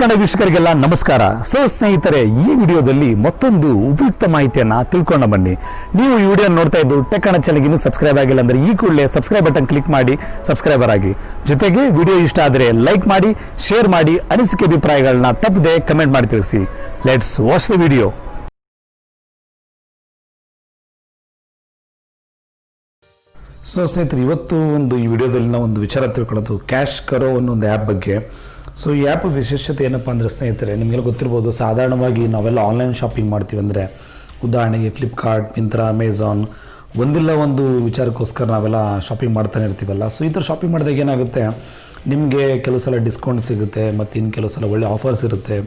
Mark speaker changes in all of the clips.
Speaker 1: ಕನ್ನಡ ವೀಕ್ಷಕರಿಗೆಲ್ಲ ನಮಸ್ಕಾರ. ಸ್ನೇಹಿತರೆ, ಈ ವಿಡಿಯೋದಲ್ಲಿ ಮತ್ತೊಂದು ಉಪಯುಕ್ತ ಮಾಹಿತಿಯನ್ನು ತಿಳ್ಕೊಂಡು ಬನ್ನಿ. ನೀವು ಈ ವಿಡಿಯೋ ನೋಡ್ತಾ ಇದ್ದು ಟೆಕ್ ಕನ್ನಡ ಚಾನೆಲ್ಗೆ ಇನ್ನೂ ಸಬ್ಸ್ಕ್ರೈಬ್ ಆಗಿಲ್ಲ ಅಂದರೆ ಈ ಕೂಡಲೇ ಸಬ್ಸ್ಕ್ರೈಬ್ ಬಟನ್ ಕ್ಲಿಕ್ ಮಾಡಿ ಸಬ್ಸ್ಕ್ರೈಬರ್ ಆಗಿ. ಜೊತೆಗೆ ವಿಡಿಯೋ ಇಷ್ಟ ಆದರೆ ಲೈಕ್ ಮಾಡಿ, ಶೇರ್ ಮಾಡಿ, ಅನಿಸಿಕೆ ಅಭಿಪ್ರಾಯಗಳನ್ನ ತಪ್ಪದೆ ಕಮೆಂಟ್ ಮಾಡಿ ತಿಳಿಸಿ. Let's watch the video. ಸ್ನೇಹಿತರೆ, ಇವತ್ತು ಈ ವಿಡಿಯೋದಲ್ಲಿ ನಾವು ಒಂದು ವಿಚಾರ ತಿಳ್ಕೊಳ್ಳೋದು ಕ್ಯಾಶ್ ಕರೋ ಅನ್ನೋ ಒಂದು ಆ್ಯಪ್ ಬಗ್ಗೆ. ಈ ಆ್ಯಪ್ ವಿಶೇಷತೆ ಏನಪ್ಪ ಅಂದರೆ ಸ್ನೇಹಿತರೆ, ನಿಮಗೆಲ್ಲ ಗೊತ್ತಿರ್ಬೋದು, ಸಾಧಾರಣವಾಗಿ ನಾವೆಲ್ಲ ಆನ್ಲೈನ್ ಶಾಪಿಂಗ್ ಮಾಡ್ತೀವಿ ಅಂದರೆ ಉದಾಹರಣೆಗೆ ಫ್ಲಿಪ್ಕಾರ್ಟ್, ಮಿಂತ್ರಾ, ಅಮೆಝಾನ್, ಒಂದಿಲ್ಲ ಒಂದು ವಿಚಾರಕ್ಕೋಸ್ಕರ ನಾವೆಲ್ಲ ಶಾಪಿಂಗ್ ಮಾಡ್ತಾನೆ ಇರ್ತೀವಲ್ಲ. ಈ ಥರ ಶಾಪಿಂಗ್ ಮಾಡಿದಾಗ ಏನಾಗುತ್ತೆ, ನಿಮಗೆ ಕೆಲವು ಸಲ ಡಿಸ್ಕೌಂಟ್ ಸಿಗುತ್ತೆ, ಮತ್ತು ಇನ್ನು ಕೆಲವು ಸಲ ಒಳ್ಳೆ ಆಫರ್ಸ್ ಇರುತ್ತೆ.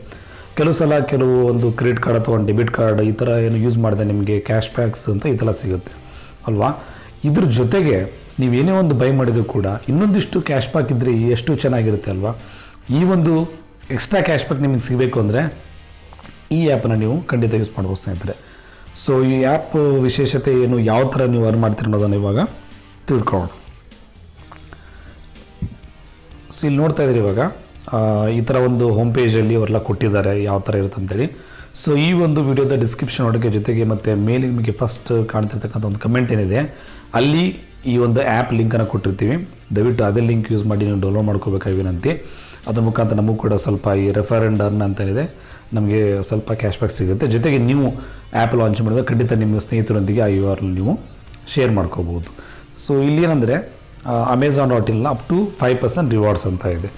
Speaker 1: ಕೆಲವು ಸಲ ಕೆಲವು ಒಂದು ಕ್ರೆಡಿಟ್ ಕಾರ್ಡ್ ಅಥವಾ ಒಂದು ಡೆಬಿಟ್ ಕಾರ್ಡ್ ಈ ಥರ ಏನು ಯೂಸ್ ಮಾಡಿದೆ ನಿಮಗೆ ಕ್ಯಾಶ್ ಬ್ಯಾಕ್ಸ್ ಅಂತ ಈ ಥರ ಸಿಗುತ್ತೆ ಅಲ್ವಾ. ಇದ್ರ ಜೊತೆಗೆ ನೀವೇನೇ ಒಂದು ಬೈ ಮಾಡಿದರೂ ಕೂಡ ಇನ್ನೊಂದಿಷ್ಟು ಕ್ಯಾಶ್ ಬ್ಯಾಕ್ ಇದ್ದರೆ ಎಷ್ಟು ಚೆನ್ನಾಗಿರುತ್ತೆ ಅಲ್ವಾ. ಈ ಒಂದು ಎಕ್ಸ್ಟ್ರಾ ಕ್ಯಾಶ್ ಬ್ಯಾಕ್ ನಿಮಗೆ ಸಿಗಬೇಕು ಅಂದರೆ ಈ ಆ್ಯಪನ್ನು ನೀವು ಖಂಡಿತ ಯೂಸ್ ಮಾಡ್ಬೋದು ಸ್ನೇಹಿತರೆ. ಈ ಆ್ಯಪ್ ವಿಶೇಷತೆ ಏನು, ಯಾವ ಥರ ನೀವು ಅರ್ನ್ ಮಾಡ್ತೀರ ಅನ್ನೋದನ್ನು ಇವಾಗ ತಿಳ್ಕೊಳ್ಳೋಣ. ಇಲ್ಲಿ ನೋಡ್ತಾ ಇದ್ದೀರಿ, ಇವಾಗ ಈ ಥರ ಒಂದು ಹೋಮ್ ಪೇಜಲ್ಲಿ ಅವರೆಲ್ಲ ಕೊಟ್ಟಿದ್ದಾರೆ ಯಾವ ಥರ ಇರುತ್ತೆ ಅಂತೇಳಿ. ಈ ಒಂದು ವಿಡಿಯೋದ ಡಿಸ್ಕ್ರಿಪ್ಷನ್ ಒಳಗೆ ಜೊತೆಗೆ ಮತ್ತು ಮೇಲೆ ನಿಮಗೆ ಫಸ್ಟ್ ಕಾಣ್ತಿರ್ತಕ್ಕಂಥ ಒಂದು ಕಮೆಂಟ್ ಏನಿದೆ ಅಲ್ಲಿ ಈ ಒಂದು ಆ್ಯಪ್ ಲಿಂಕನ್ನು ಕೊಟ್ಟಿರ್ತೀವಿ. ದಯವಿಟ್ಟು ಅದೇ ಲಿಂಕ್ ಯೂಸ್ ಮಾಡಿ ನೀವು ಡೌನ್ಲೋಡ್ ಮಾಡ್ಕೋಬೇಕಾಗಿ ವಿನಂತಿ. ಅದ್ರ ಮುಖಾಂತರ ನಮಗೂ ಕೂಡ ಸ್ವಲ್ಪ ಈ ರೆಫರ್ ಆ್ಯಂಡ್ ಅರ್ನ್ ಅಂತ ಇದೆ, ನಮಗೆ ಸ್ವಲ್ಪ ಕ್ಯಾಶ್ ಬ್ಯಾಕ್ ಸಿಗುತ್ತೆ. ಜೊತೆಗೆ ನೀವು ಆ್ಯಪ್ ಲಾಂಚ್ ಮಾಡಿದಾಗ ಖಂಡಿತ ನಿಮ್ಮ ಸ್ನೇಹಿತರೊಂದಿಗೆ ಆ URL ನೀವು ಶೇರ್ ಮಾಡ್ಕೋಬೋದು. ಇಲ್ಲಿ ಏನಂದರೆ Amazon.in ಅಪ್ ಟು 5% ರಿವಾರ್ಡ್ಸ್ ಅಂತ ಇದೆ.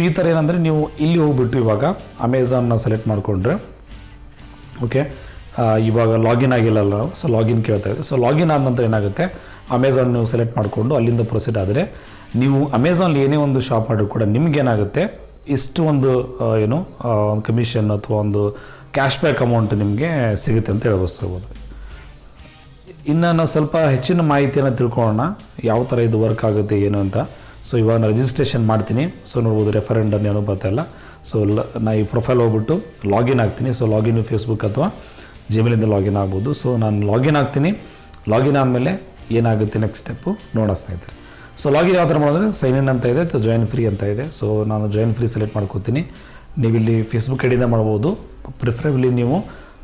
Speaker 1: ಈ ಥರ ಏನಂದರೆ ನೀವು ಇಲ್ಲಿ ಹೋಗ್ಬಿಟ್ಟು ಇವಾಗ ಅಮೆಝಾನ್ನ ಸೆಲೆಕ್ಟ್ ಮಾಡಿಕೊಂಡ್ರೆ ಓಕೆ, ಇವಾಗ ಲಾಗಿನ್ ಆಗಿಲ್ಲಲ್ಲ, ಲಾಗಿನ್ ಕೇಳ್ತಾ ಇದೆ. ಲಾಗಿನ್ ಆದ ನಂತರ ಏನಾಗುತ್ತೆ, ಅಮೆಝಾನ್ ನೀವು ಸೆಲೆಕ್ಟ್ ಮಾಡಿಕೊಂಡು ಅಲ್ಲಿಂದ ಪ್ರೊಸೀಡ್ ಆದರೆ ನೀವು ಅಮೆಝಾನಲ್ಲಿ ಏನೇ ಒಂದು ಶಾಪ್ ಮಾಡಿದ್ರು ಕೂಡ ನಿಮಗೇನಾಗುತ್ತೆ, ಇಷ್ಟು ಒಂದು ಒಂದು ಕಮಿಷನ್ ಅಥವಾ ಒಂದು ಕ್ಯಾಶ್ ಬ್ಯಾಕ್ ಅಮೌಂಟ್ ನಿಮಗೆ ಸಿಗುತ್ತೆ ಅಂತ ಹೇಳ್ಬೋದು. ಇನ್ನು ನಾವು ಸ್ವಲ್ಪ ಹೆಚ್ಚಿನ ಮಾಹಿತಿಯನ್ನು ತಿಳ್ಕೊಳ್ಳೋಣ, ಯಾವ ಥರ ಇದು ವರ್ಕ್ ಆಗುತ್ತೆ ಏನು ಅಂತ. ಇವಾಗ ನಾನು ರಿಜಿಸ್ಟ್ರೇಷನ್ ಮಾಡ್ತೀನಿ. ನೋಡ್ಬೋದು ರೆಫರ್ ಆ್ಯಂಡ್ ಅರ್ನ್ ಏನೂ ಬರ್ತಾಯಿಲ್ಲ. ನಾ ಈ ಪ್ರೊಫೈಲ್ ಹೋಗ್ಬಿಟ್ಟು ಲಾಗಿನ್ ಆಗ್ತೀನಿ. ಲಾಗಿನ್ ಫೇಸ್ಬುಕ್ ಅಥವಾ ಜಿಮೇಲಿಂದ ಲಾಗಿನ್ ಆಗ್ಬೋದು. ನಾನು ಲಾಗಿನ್ ಆಗ್ತೀನಿ. ಲಾಗಿನ್ ಆದಮೇಲೆ ಏನಾಗುತ್ತೆ ನೆಕ್ಸ್ಟ್ ಸ್ಟೆಪ್ಪು ನೋಡೋ ಸ್ನೇಹಿತರೆ. ಲಾಗಿನ್ ಯಾವ ಥರ ಮಾಡಿದ್ರೆ ಸೈನ್ ಇನ್ ಅಂತ ಇದೆ, ಜಾಯಿನ್ ಫ್ರೀ ಅಂತ ಇದೆ. ನಾನು ಜಾಯಿನ್ ಫ್ರೀ ಸೆಲೆಕ್ಟ್ ಮಾಡ್ಕೋತೀನಿ. ನೀವು ಇಲ್ಲಿ ಫೇಸ್ಬುಕ್ ಐಡಿಯಿಂದ ಮಾಡ್ಬೋದು. ಪ್ರಿಫರೇಬಲಿ ನೀವು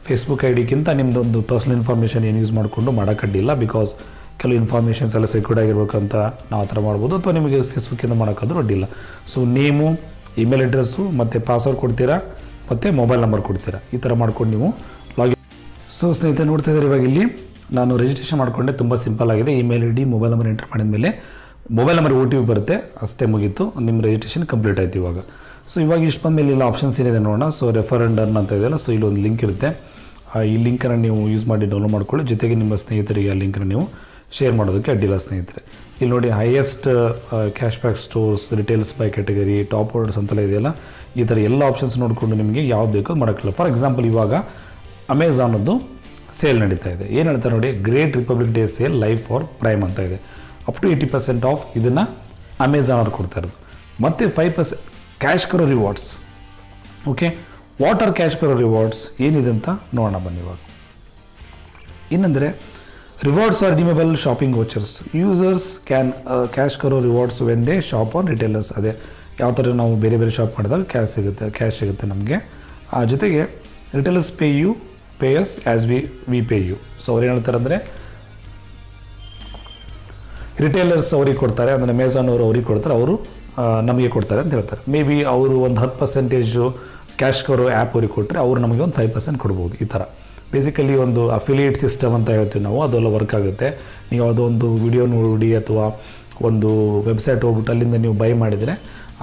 Speaker 1: ಫೇಸ್ಬುಕ್ ಐಡಿಗಿಂತ ನಿಮ್ಮದೊಂದು ಪರ್ಸ್ನಲ್ ಇನ್ಫಾರ್ಮೇಷನ್ ಏನು ಯೂಸ್ ಮಾಡಿಕೊಂಡು ಮಾಡೋಕ್ಕಡ್ಡಿಲ್ಲ. ಬಿಕಾಸ್ ಕೆಲವು ಇನ್ಫಾರ್ಮೇಷನ್ಸ್ ಎಲ್ಲ ಸೆಕ್ಯೂರ್ಡ್ ಆಗಿರ್ಬೇಕಂತ ನಾವು ಆ ಥರ ಮಾಡ್ಬೋದು, ಅಥವಾ ನಿಮಗೆ ಫೇಸ್ಬುಕ್ಕಿಂದ ಮಾಡೋಕ್ಕಾದ್ರೂ ಅಡ್ಡಿಲ್ಲ. ನೇಮು, ಇಮೇಲ್ ಅಡ್ರೆಸ್ಸು ಮತ್ತು ಪಾಸ್ವರ್ಡ್ ಕೊಡ್ತೀರಾ, ಮತ್ತು ಮೊಬೈಲ್ ನಂಬರ್ ಕೊಡ್ತೀರಾ. ಈ ಥರ ಮಾಡ್ಕೊಂಡು ನೀವು ಲಾಗಿನ್. ಸ್ನೇಹಿತರೆ ನೋಡ್ತಾ ಇದ್ದಾರೆ, ಇವಾಗ ಇಲ್ಲಿ ನಾನು ರಿಜಿಸ್ಟ್ರೇಷನ್ ಮಾಡಿಕೊಂಡೆ. ತುಂಬ ಸಿಂಪಲ್ ಆಗಿದೆ. Email ID, mobile number enter ಮಾಡಿದ ಮೇಲೆ ಮೊಬೈಲ್ ನಂಬರ್ OTP ಬರುತ್ತೆ, ಅಷ್ಟೇ ಮುಗೀತು, ನಿಮ್ಮ ರಿಜಿಸ್ಟ್ರೇಷನ್ ಕಂಪ್ಲೀಟ್ ಆಯಿತು ಇವಾಗ. ಇವಾಗ ಇಷ್ಟು ಬಂದ ಮೇಲೆ ಇಲ್ಲ ಆಪ್ಷನ್ಸ್ ಏನಿದೆ ನೋಡೋಣ. ರೆಫರ್ ಆ್ಯಂಡ್ ಅರ್ನ್ ಅಂತ ಇದೆಯಲ್ಲ, ಇಲ್ಲಿ ಒಂದು ಲಿಂಕ್ ಇರುತ್ತೆ. ಈ ಲಿಂಕನ್ನು ನೀವು ಯೂಸ್ ಮಾಡಿ ಡೌನ್ಲೋಡ್ ಮಾಡ್ಕೊಳ್ಳಿ. ಜೊತೆಗೆ ನಿಮ್ಮ ಸ್ನೇಹಿತರಿಗೆ ಆ ಲಿಂಕನ್ನು ನೀವು ಶೇರ್ ಮಾಡೋದಕ್ಕೆ ಅಡ್ಡಿಲ್ಲ ಸ್ನೇಹಿತರೆ. ಇಲ್ಲಿ ನೋಡಿ, highest cash back stores, retails by category, top orders ಅಂತೆಲ್ಲ ಇದೆಯಲ್ಲ, ಈ ಥರ ಎಲ್ಲ ಆಪ್ಷನ್ಸ್ ನೋಡಿಕೊಂಡು ನಿಮಗೆ ಯಾವ್ದು ಬೇಕೋ ಮಾಡೋಕ್ಕಿಲ್ಲ. ಫಾರ್ ಎಕ್ಸಾಂಪಲ್, ಇವಾಗ ಅಮೆಝಾನದ್ದು ಸೇಲ್ ನಡೀತಾ ಇದೆ. ಏನು ಹೇಳ್ತಾರೆ ನೋಡಿ, great republic day sale live for prime ಅಂತ ಇದೆ. ಅಪ್ ಟು 80% ಆಫ್ ಇದನ್ನು ಅಮೆಝಾನ್ ಅವ್ರು ಕೊಡ್ತಾ ಇರೋದು. ಮತ್ತು 5% CashKaro rewards. Okay, what are CashKaro rewards ಏನಿದೆ ಅಂತ ನೋಡೋಣ ಬನ್ನಿ. ಇವಾಗ ಏನಂದರೆ, rewards are redeemable shopping vouchers. Users can CashKaro rewards when they shop on retailers. ಅದೇ ಯಾವ ಥರ ನಾವು ಬೇರೆ ಬೇರೆ ಶಾಪ್ ಮಾಡಿದಾಗ ಕ್ಯಾಶ್ ಸಿಗುತ್ತೆ ನಮಗೆ. ಜೊತೆಗೆ retailers pay us as we pay you. ಅವ್ರು ಏನು ಹೇಳ್ತಾರೆ ಅಂದರೆ, ರಿಟೇಲರ್ಸ್ ಅವ್ರಿಗೆ ಕೊಡ್ತಾರೆ, ಅಂದರೆ ಅಮೆಝಾನ್ ಅವರು ಅವ್ರಿಗೆ ಕೊಡ್ತಾರೆ, ಅವರು ನಮಗೆ ಕೊಡ್ತಾರೆ ಅಂತ ಹೇಳ್ತಾರೆ. ಮೇ ಬಿ ಅವರು ಒಂದು 10% ಕ್ಯಾಶ್ ಕರೋ ಆ್ಯಪ್ ಅವ್ರಿಗೆ ಕೊಟ್ಟರೆ ಅವರು ನಮಗೆ ಒಂದು 5% ಕೊಡ್ಬೋದು. ಈ ಥರ ಬೇಸಿಕಲಿ ಒಂದು ಅಫಿಲಿಯೇಟ್ ಸಿಸ್ಟಮ್ ಅಂತ ಹೇಳ್ತೀವಿ ನಾವು, ಅದೆಲ್ಲ ವರ್ಕ್ ಆಗುತ್ತೆ. ನೀವು ಯಾವುದೋ ಒಂದು ವಿಡಿಯೋ ನೋಡಿ ಅಥವಾ ಒಂದು ವೆಬ್ಸೈಟ್ ಹೋಗ್ಬಿಟ್ಟು ಅಲ್ಲಿಂದ ನೀವು ಬೈ ಮಾಡಿದರೆ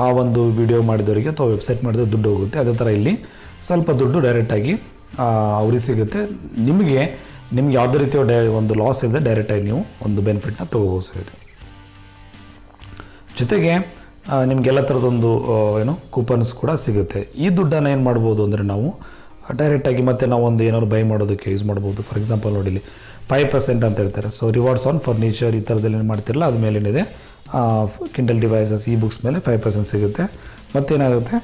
Speaker 1: ಆ ಒಂದು ವಿಡಿಯೋ ಮಾಡಿದವರಿಗೆ ಅಥವಾ ವೆಬ್ಸೈಟ್ ಮಾಡಿದ್ರೆ ದುಡ್ಡು ಹೋಗುತ್ತೆ. ಅದೇ ಥರ ಇಲ್ಲಿ ಸ್ವಲ್ಪ ದುಡ್ಡು ಡೈರೆಕ್ಟಾಗಿ ಅವ್ರಿಗೆ ಸಿಗುತ್ತೆ. ನಿಮಗೆ ಯಾವುದೇ ರೀತಿಯ ಒಂದು ಲಾಸ್ ಇಲ್ಲದೆ ಡೈರೆಕ್ಟಾಗಿ ನೀವು ಒಂದು ಬೆನಿಫಿಟ್ನ ತೊಗೋಬೋದು. ಜೊತೆಗೆ ನಿಮಗೆಲ್ಲ ಥರದೊಂದು ಕೂಪನ್ಸ್ ಕೂಡ ಸಿಗುತ್ತೆ. ಈ ದುಡ್ಡನ್ನು ಏನು ಮಾಡ್ಬೋದು ಅಂದರೆ ನಾವು ಡೈರೆಕ್ಟಾಗಿ ಮತ್ತೆ ನಾವು ಒಂದು ಏನಾದ್ರು ಬೈ ಮಾಡೋದಕ್ಕೆ ಯೂಸ್ ಮಾಡ್ಬೋದು. ಫಾರ್ ಎಕ್ಸಾಂಪಲ್ ನೋಡಿ, ಇಲ್ಲಿ 5% ಅಂತ ಹೇಳ್ತಾರೆ. ರಿವಾರ್ಡ್ಸ್ ಆನ್ ಫರ್ನಿಚರ್ ಈ ಥರದಲ್ಲಿ ಏನು ಮಾಡ್ತಿರಲ್ಲ, ಅದು ಮೇಲೆ ಏನಿದೆ ಕಿಂಡಲ್ ಡಿವೈಸಸ್, ಈ ಬುಕ್ಸ್ ಮೇಲೆ 5% ಸಿಗುತ್ತೆ. ಮತ್ತೇನಾಗುತ್ತೆ,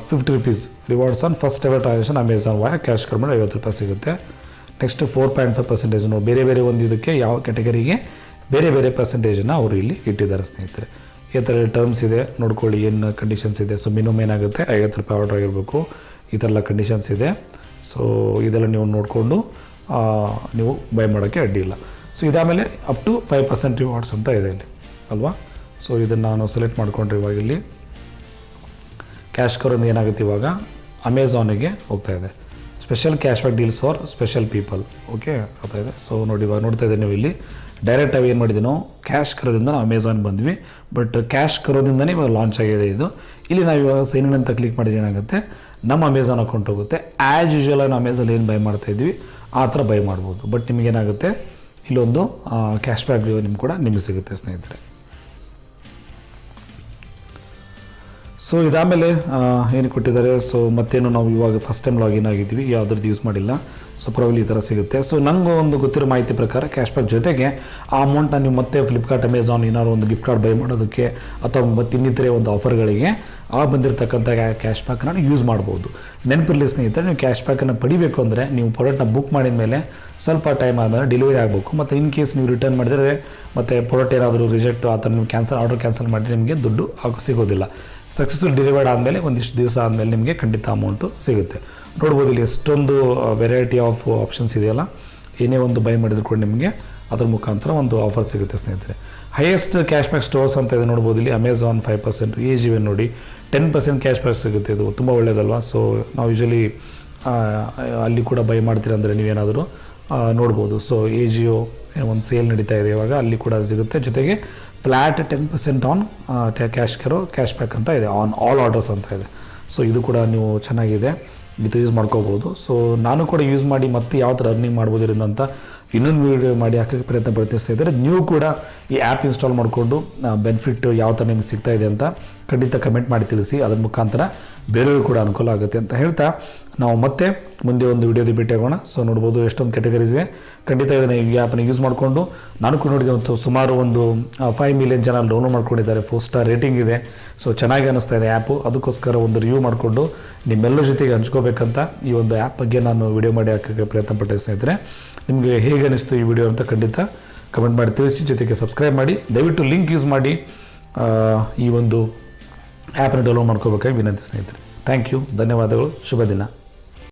Speaker 1: 50 rupees rewards on first ever transaction Amazon ವಾಯ ಕ್ಯಾಶ್ ಕರೋ ಮಾಡಿ 50 ರೂಪಾಯಿ ಸಿಗುತ್ತೆ. ನೆಕ್ಸ್ಟ್ 4.5% ನೋಡಿ, ಬೇರೆ ಬೇರೆ ಒಂದು ಇದಕ್ಕೆ ಯಾವ ಕ್ಯಾಟಗರಿಗೆ ಬೇರೆ ಬೇರೆ ಪರ್ಸೆಂಟೇಜನ್ನು ಅವರು ಇಲ್ಲಿ ಇಟ್ಟಿದ್ದಾರೆ ಸ್ನೇಹಿತರೆ. ಈ ಥರ ಟರ್ಮ್ಸ್ ಇದೆ ನೋಡ್ಕೊಳ್ಳಿ, ಏನು ಕಂಡೀಷನ್ಸ್ ಇದೆ. ಸೊ ಮಿನಿಮಮ್ ಏನಾಗುತ್ತೆ ₹50 ಆರ್ಡರ್ ಆಗಿರಬೇಕು, ಈ ಥರ ಎಲ್ಲ ಕಂಡೀಷನ್ಸ್ ಇದೆ. ಸೊ ಇದೆಲ್ಲ ನೀವು ನೋಡಿಕೊಂಡು ನೀವು ಬೈ ಮಾಡೋಕ್ಕೆ ಅಡ್ಡಿ ಇಲ್ಲ. ಸೊ ಇದಾದಮೇಲೆ ಅಪ್ ಟು 5% ರಿವಾರ್ಡ್ಸ್ ಅಂತ ಇದೆ ಇಲ್ಲಿ ಅಲ್ವಾ. ಸೊ ಇದನ್ನು ನಾವು ಸೆಲೆಕ್ಟ್ ಮಾಡಿಕೊಂಡ್ರೆ ಇವಾಗ ಇಲ್ಲಿ ಕ್ಯಾಶ್ ಕರೋದು ಏನಾಗುತ್ತೆ, ಇವಾಗ ಅಮೆಝಾನಿಗೆ ಹೋಗ್ತಾ ಇದೆ. Special cashback deals for special people, okay ಆಗ್ತಾ ಇದೆ. ಸೊ ನೋಡಿ ಇವಾಗ ನೋಡ್ತಾ ಇದ್ದೀವಿ ನೀವು ಇಲ್ಲಿ ಡೈರೆಕ್ಟಾಗಿ ಏನು ಮಾಡಿದ್ವಿ ನಾವು ಕ್ಯಾಶ್ ಕರೋದಿಂದ ನಾವು ಅಮೆಝಾನ್ ಬಂದ್ವಿ. ಬಟ್ ಕ್ಯಾಶ್ ಕರೋದಿಂದನೇ ಇವಾಗ ಲಾಂಚ್ ಆಗಿದೆ ಇದು. ಇಲ್ಲಿ ನಾವು ಇವಾಗ ಸೈನ್ ಇನ್ ಅಂತ ಕ್ಲಿಕ್ ಮಾಡಿದ್ರೆ ಏನಾಗುತ್ತೆ, ನಮ್ಮ ಅಮೆಝಾನ್ ಅಕೌಂಟ್ ಹೋಗುತ್ತೆ. ಆ್ಯಸ್ ಯೂಶುವಲ್ ನಾವು ಅಮೆಝಾನ್ ಏನು ಬೈ ಮಾಡ್ತಾಯಿದ್ವಿ ಆ ಥರ ಬೈ ಮಾಡ್ಬೋದು. ಬಟ್ ನಿಮಗೇನಾಗುತ್ತೆ, ಇಲ್ಲೊಂದು ಕ್ಯಾಶ್ಬ್ಯಾಕ್ ನಿಮ್ಗೆ ಕೂಡ ನಿಮಗೆ ಸಿಗುತ್ತೆ ಸ್ನೇಹಿತರೆ. ಸೊ ಇದಾದಮೇಲೆ ಏನು ಕೊಟ್ಟಿದ್ದಾರೆ, ಸೊ ಮತ್ತೇನು ನಾವು ಇವಾಗ ಫಸ್ಟ್ ಟೈಮ್ ಲಾಗಿನ್ ಆಗಿದ್ದೀವಿ, ಯಾವುದ್ರದ್ದು ಯೂಸ್ ಮಾಡಿಲ್ಲ. ಸೊ ಪ್ರಾಬ್ಲಿ ಈ ಥರ ಸಿಗುತ್ತೆ. ಸೊ ನನಗೆ ಒಂದು ಗೊತ್ತಿರೋ ಮಾಹಿತಿ ಪ್ರಕಾರ ಕ್ಯಾಶ್ಬ್ಯಾಕ್ ಜೊತೆಗೆ ಆ ಅಮೌಂಟನ್ನ ನೀವು ಮತ್ತೆ ಫ್ಲಿಪ್ಕಾರ್ಟ್, ಅಮೆಝಾನ್ ಏನಾದ್ರು ಒಂದು ಗಿಫ್ಟ್ ಕಾರ್ಡ್ ಬೈ ಮಾಡೋದಕ್ಕೆ ಅಥವಾ ಮತ್ತು ಇನ್ನಿತರೆ ಒಂದು ಆಫರ್ಗಳಿಗೆ ಬಂದಿರತಕ್ಕಂಥ ಕ್ಯಾಶ್ಬ್ಯಾಕನ್ನು ಯೂಸ್ ಮಾಡ್ಬೋದು. ನೆನಪಿರಲಿ ಸ್ನೇಹಿತರೆ, ನೀವು ಕ್ಯಾಶ್ಬ್ಯಾಕನ್ನು ಪಡಿಬೇಕು ಅಂದರೆ ನೀವು ಪ್ರಾಡಕ್ಟ್ನ ಬುಕ್ ಮಾಡಿದ ಮೇಲೆ ಸ್ವಲ್ಪ ಟೈಮ್ ಆದಮೇಲೆ ಡೆಲಿವರಿ ಆಗಬೇಕು. ಮತ್ತು ಇನ್ ಕೇಸ್ ನೀವು ರಿಟರ್ನ್ ಮಾಡಿದರೆ ಮತ್ತು ಪ್ರಾಡಕ್ಟ್ ಏನಾದರೂ ರಿಜೆಕ್ಟ್ ಆ ಥರ ನೀವು ಆರ್ಡರ್ ಕ್ಯಾನ್ಸಲ್ ಮಾಡಿದರೆ ನಿಮಗೆ ದುಡ್ಡು ಸಿಗೋದಿಲ್ಲ. ಸಕ್ಸಸ್ಫುಲ್ ಡೆಲಿವರ್ಡ್ ಆದಮೇಲೆ ಒಂದಿಷ್ಟು ದಿವಸ ಆದಮೇಲೆ ನಿಮಗೆ ಖಂಡಿತ ಅಮೌಂಟು ಸಿಗುತ್ತೆ. ನೋಡ್ಬೋದು ಇಲ್ಲಿ ಎಷ್ಟೊಂದು ವೆರೈಟಿ ಆಫ್ ಆಪ್ಷನ್ಸ್ ಇದೆಯಲ್ಲ, ಏನೇ ಒಂದು ಬೈ ಮಾಡಿದ್ರು ಕೂಡ ನಿಮಗೆ ಅದ್ರ ಮುಖಾಂತರ ಒಂದು ಆಫರ್ ಸಿಗುತ್ತೆ ಸ್ನೇಹಿತರೆ. ಹೈಯೆಸ್ಟ್ ಕ್ಯಾಶ್ಬ್ಯಾಕ್ ಸ್ಟೋರ್ಸ್ ಅಂತ ಇದೆ ನೋಡ್ಬೋದು ಇಲ್ಲಿ ಅಮೆಝಾನ್ 5%, AGO ನೋಡಿ 10% ಕ್ಯಾಶ್ಬ್ಯಾಕ್ ಸಿಗುತ್ತೆ. ಇದು ತುಂಬ ಒಳ್ಳೆಯದಲ್ವಾ. ಸೊ ನಾವು ಯೂಶಲಿ ಅಲ್ಲಿ ಕೂಡ ಬೈ ಮಾಡ್ತೀರ ಅಂದರೆ ನೀವೇನಾದರೂ ನೋಡ್ಬೋದು. ಸೊ AGO ಒಂದು ಸೇಲ್ ನಡೀತಾ ಇದೆ ಇವಾಗ, ಅಲ್ಲಿ ಕೂಡ ಸಿಗುತ್ತೆ. ಜೊತೆಗೆ ಫ್ಲ್ಯಾಟ್ 10% ಆನ್ ಕ್ಯಾಶ್ಕರೋ ಕ್ಯಾಶ್ಬ್ಯಾಕ್ ಅಂತ ಇದೆ, ಆನ್ ಆಲ್ ಆರ್ಡರ್ಸ್ ಅಂತ ಇದೆ. ಸೊ ಇದು ಕೂಡ ನೀವು ಚೆನ್ನಾಗಿದೆ, ಇದು ಯೂಸ್ ಮಾಡ್ಕೋಬೋದು. ಸೊ ನಾನು ಕೂಡ ಯೂಸ್ ಮಾಡಿ ಮತ್ತೆ ಯಾವ ಥರ ಅರ್ನಿಂಗ್ ಮಾಡ್ಬೋದು ಅಂತ ಇನ್ನೊಂದು ವೀಡಿಯೋ ಮಾಡಿ ಹಾಕೋಕ್ಕೆ ಪ್ರಯತ್ನ ಪಡ್ತಿಸ್ತಾ ಇದ್ದಾರೆ. ನೀವು ಕೂಡ ಈ ಆ್ಯಪ್ ಇನ್ಸ್ಟಾಲ್ ಮಾಡಿಕೊಂಡು ಬೆನಿಫಿಟ್ ಯಾವ ಥರ ನಿಮ್ಗೆ ಸಿಗ್ತಾ ಇದೆ ಅಂತ ಖಂಡಿತ ಕಮೆಂಟ್ ಮಾಡಿ ತಿಳಿಸಿ. ಅದ್ರ ಮುಖಾಂತರ ಬೇರೆಯವ್ರಿಗೂ ಕೂಡ ಅನುಕೂಲ ಆಗುತ್ತೆ ಅಂತ ಹೇಳ್ತಾ ನಾವು ಮತ್ತೆ ಮುಂದೆ ಒಂದು ವೀಡಿಯೋದಲ್ಲಿ ಭೇಟಿ ಆಗೋಣ. ಸೊ ನೋಡ್ಬೋದು ಎಷ್ಟೊಂದು ಕ್ಯಾಟಗರೀಸ್ ಇದೆ. ಖಂಡಿತ ಇದನ್ನು ಈ ಆ್ಯಪನ್ನು ಯೂಸ್ ಮಾಡಿಕೊಂಡು ನಾನು ಕೂಡ ನೋಡಿದೆ, ಸುಮಾರು ಒಂದು 5 ಮಿಲಿಯನ್ ಜನ ಡೌನ್ಲೋಡ್ ಮಾಡ್ಕೊಂಡಿದ್ದಾರೆ. 4 ಸ್ಟಾರ್ ರೇಟಿಂಗ್ ಇದೆ. ಸೊ ಚೆನ್ನಾಗಿ ಅನ್ನಿಸ್ತಾ ಇದೆ ಆ್ಯಪು. ಅದಕ್ಕೋಸ್ಕರ ಒಂದು ರಿವ್ಯೂ ಮಾಡಿಕೊಂಡು ನಿಮ್ಮೆಲ್ಲರ ಜೊತೆಗೆ ಹಂಚ್ಕೋಬೇಕಂತ ಈ ಒಂದು ಆ್ಯಪ್ ಬಗ್ಗೆ ನಾನು ವಿಡಿಯೋ ಮಾಡಿ ಹಾಕೋಕ್ಕೆ ಪ್ರಯತ್ನ ಪಟ್ಟೆ ಸ್ನೇಹಿತರೆ. ನಿಮಗೆ ಹೇಗೆ ಅನ್ನಿಸ್ತು ಈ ವಿಡಿಯೋ ಅಂತ ಖಂಡಿತ ಕಮೆಂಟ್ ಮಾಡಿ ತಿಳಿಸಿ. ಜೊತೆಗೆ ಸಬ್ಸ್ಕ್ರೈಬ್ ಮಾಡಿ, ದಯವಿಟ್ಟು ಲಿಂಕ್ ಯೂಸ್ ಮಾಡಿ ಈ ಒಂದು ಆ್ಯಪನ್ನು ಡೌನ್ಲೋಡ್ ಮಾಡ್ಕೋಬೇಕಾಗಿ ವಿನಂತಿ ಸ್ನೇಹಿತರೆ. ಥ್ಯಾಂಕ್ ಯು, ಧನ್ಯವಾದಗಳು, ಶುಭ ದಿನ.